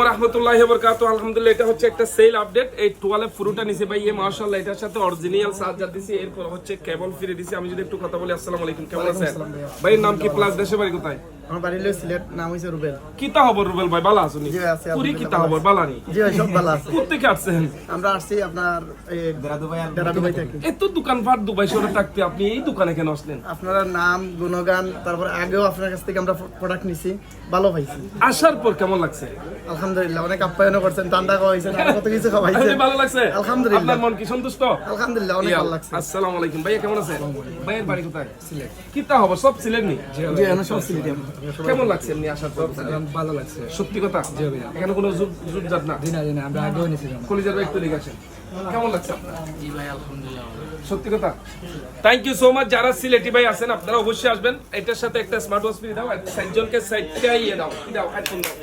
ওয়া রাহমাতুল্লাহি ওয়া বারাকাতুহু। আলহামদুলিল্লাহ, এটা হচ্ছে একটা সেল আপডেট। এই 12 পুরোটা নিচে ভাই, মাশাআল্লাহ, এটার সাথে অরিজিনাল চার্জার দিছি, এরপর হচ্ছে কেবল ফ্রি দিছি। আমি যদি একটু কথা বলি, আসসালামু আলাইকুম, কেমন আছেন ভাই? নাম কি, প্লাস দেশে বাড়ি কোথায়? আমার বাড়ি হলো সিলেট, নাম হইছে রুবেল। কিতা খবর রুবেল ভাই, ভালো আছেন? জি আছে, পুরি কিতা খবর, ভালো নি? জি ভাই, সব ভালো আছে। কোথা থেকে আসছেন? আমরা আসছি আপনার এই দেরা দুবাই থেকে। এত দোকানপাট দুবাই শহরে থাকতে আপনি এই দোকানে কেন আসলেন? আপনারা নাম গুণগান, তারপর আগেও আপনার কাছ থেকে আমরা প্রোডাক্ট নিছি, ভালো পাইছি। আসার পর কেমন লাগছে? আলহামদুলিল্লাহ, অনেক আপ্যায়ন করছেন, টান্দা খাওয়াইছেন, আর কত কিছু খাওয়াইছেন। ভালো লাগছে আলহামদুলিল্লাহ। আপনার মন কি সন্তুষ্ট? আলহামদুলিল্লাহ, অনেক ভালো লাগছে। আসসালামু আলাইকুম ভাইয়া, কেমন আছেন? ভাইয়ের বাড়ি কোথায়? সিলেট। কিতা খবর, সব সিলেট নি? জি আমরা সব সিলেটে। কেমন লাগছে এমনি আসার পর? ভালো লাগছে। সত্যি কথা? জি ভাইয়া। এখানে কোনো জুট জাত না? জি না, আমরা আগেও নিয়েছিলাম। কলিজার ভাই একটু লিখে আসেন, কেমন লাগছে আপনার? জি ভাই, আলহামদুলিল্লাহ। সত্যি কথা? Thank you so much. যারা সিলেটি ভাই আছেন আপনারা অবশ্যই আসবেন। এটার সাথে একটা স্মার্ট ওয়াচ ফ্রি দাও, আর 6 জনকে 6টা ইয়ে দাও, কি দাও, হেডফোন দাও।